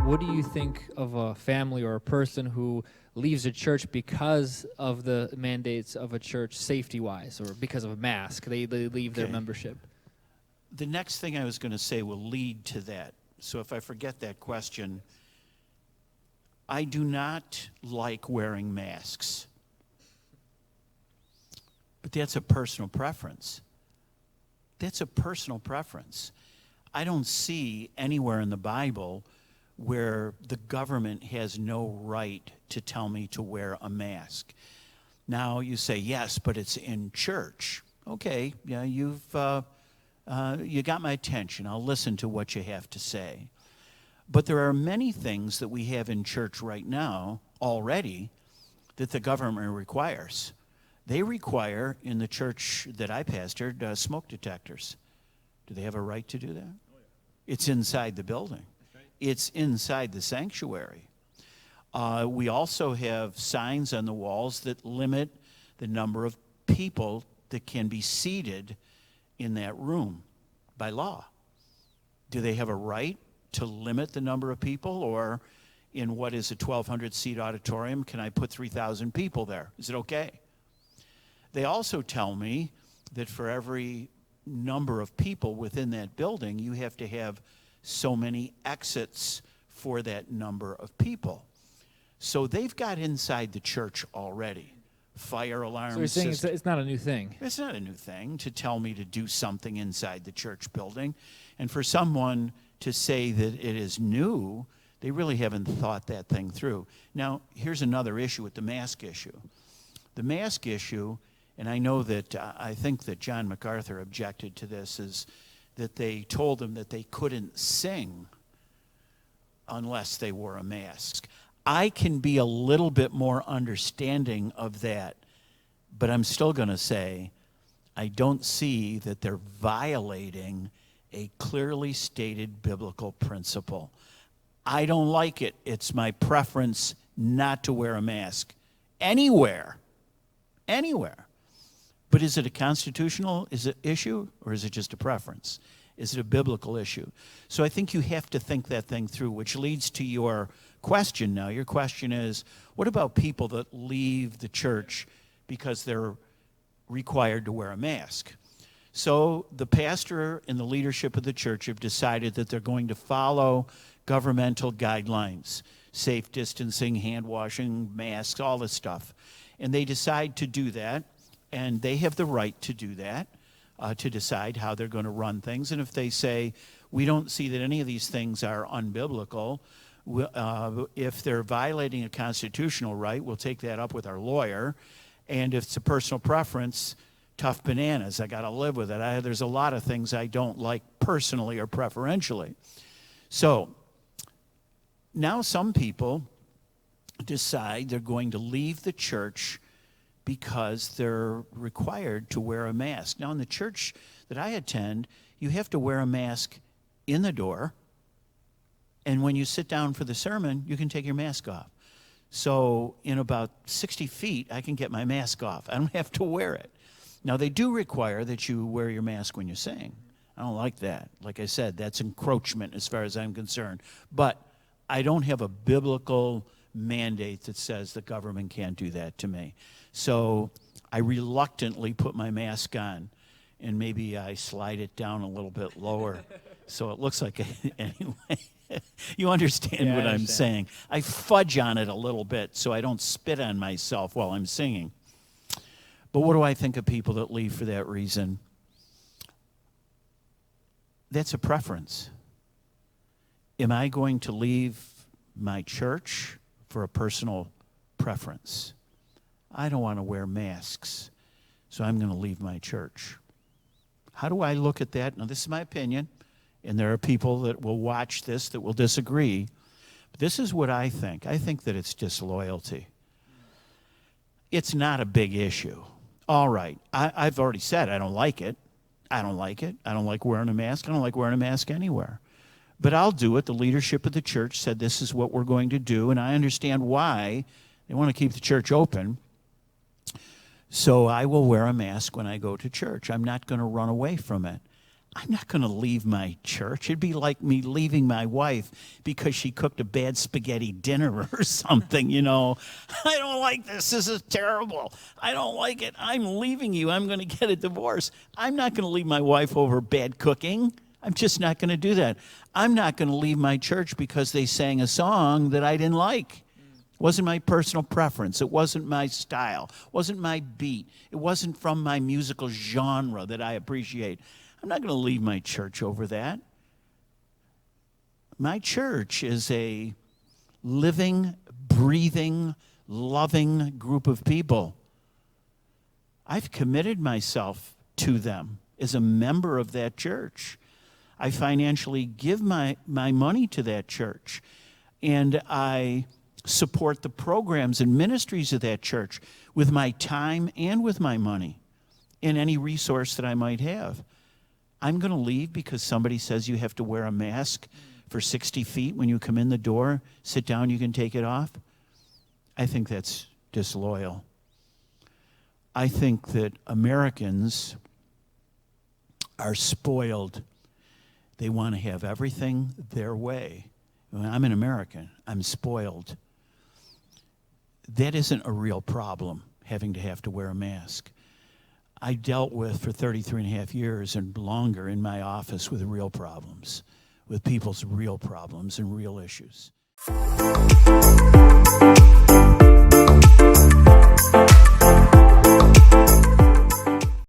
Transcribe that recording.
What do you think of a family or a person who leaves a church because of the mandates of a church safety-wise, or because of a mask? They leave their membership. The next thing I was going to say will lead to that. So if I forget that question, I do not like wearing masks. But that's a personal preference. That's a personal preference. I don't see anywhere in the Bible where the government has no right to tell me to wear a mask. Now you say, yes, but it's in church. Okay, yeah, you got my attention. I'll listen to what you have to say. But there are many things that we have in church right now already that the government requires. They require, in the church that I pastored, smoke detectors. Do they have a right to do that? Oh, yeah. It's inside the building. It's inside the sanctuary. We also have signs on the walls that limit the number of people that can be seated in that room by law. Do they have a right to limit the number of people? Or in what is a 1,200-seat auditorium, can I put 3,000 people there? Is it okay? They also tell me that for every number of people within that building, you have to have so many exits for that number of people. So they've got inside the church already fire alarm So you're saying systems. it's not a new thing? It's not a new thing to tell me to do something inside the church building. And for someone to say that it is new, they really haven't thought that thing through. Now, here's another issue with the mask issue. The mask issue, and I know that I think that John MacArthur objected to this, is that they told them that they couldn't sing unless they wore a mask. I can be a little bit more understanding of that, but I'm still going to say I don't see that they're violating a clearly stated biblical principle. I don't like it. It's my preference not to wear a mask anywhere. Anywhere. But is it a constitutional issue, or is it just a preference? Is it a biblical issue? So I think you have to think that thing through, which leads to your question now. Your question is, what about people that leave the church because they're required to wear a mask? So the pastor and the leadership of the church have decided that they're going to follow governmental guidelines, safe distancing, hand washing, masks, all this stuff. And they decide to do that. And they have the right to do that, to decide how they're going to run things. And if they say, we don't see that any of these things are unbiblical, if they're violating a constitutional right, we'll take that up with our lawyer. And if it's a personal preference, tough bananas. I got to live with it. There's a lot of things I don't like personally or preferentially. So now some people decide they're going to leave the church because they're required to wear a mask. Now, in the church that I attend, you have to wear a mask in the door, and when you sit down for the sermon, you can take your mask off. So in about 60 feet, I can get my mask off. I don't have to wear it. Now, they do require that you wear your mask when you sing. I don't like that. Like I said, that's encroachment as far as I'm concerned. But I don't have a biblical mandate that says the government can't do that to me. So I reluctantly put my mask on, and maybe I slide it down a little bit lower so it looks like anyway. You understand what I'm saying. I fudge on it a little bit so I don't spit on myself while I'm singing. But what do I think of people that leave for that reason? That's a preference. Am I going to leave my church for a personal preference? I don't want to wear masks, so I'm going to leave my church. How do I look at that? Now, this is my opinion, and there are people that will watch this that will disagree. But this is what I think. I think that it's disloyalty. It's not a big issue. All right, I've already said I don't like it. I don't like it. I don't like wearing a mask. I don't like wearing a mask anywhere. But I'll do it. The leadership of the church said this is what we're going to do, and I understand why. They want to keep the church open. So I will wear a mask when I go to church. I'm not going to run away from it. I'm not going to leave my church. It'd be like me leaving my wife because she cooked a bad spaghetti dinner or something, you know. I don't like this. This is terrible. I don't like it. I'm leaving you. I'm going to get a divorce. I'm not going to leave my wife over bad cooking. I'm just not going to do that. I'm not going to leave my church because they sang a song that I didn't like. It wasn't my personal preference. It wasn't my style. It wasn't my beat. It wasn't from my musical genre that I appreciate. I'm not going to leave my church over that. My church is a living, breathing, loving group of people. I've committed myself to them as a member of that church. I financially give my money to that church, and I support the programs and ministries of that church with my time and with my money and any resource that I might have. I'm going to leave because somebody says you have to wear a mask for 60 feet when you come in the door, sit down, you can take it off. I think that's disloyal. I think that Americans are spoiled. They want to have everything their way. When I'm an American, I'm spoiled. That isn't a real problem, having to wear a mask. I dealt with, for 33 and a half years and longer in my office, with real problems, with people's real problems and real issues.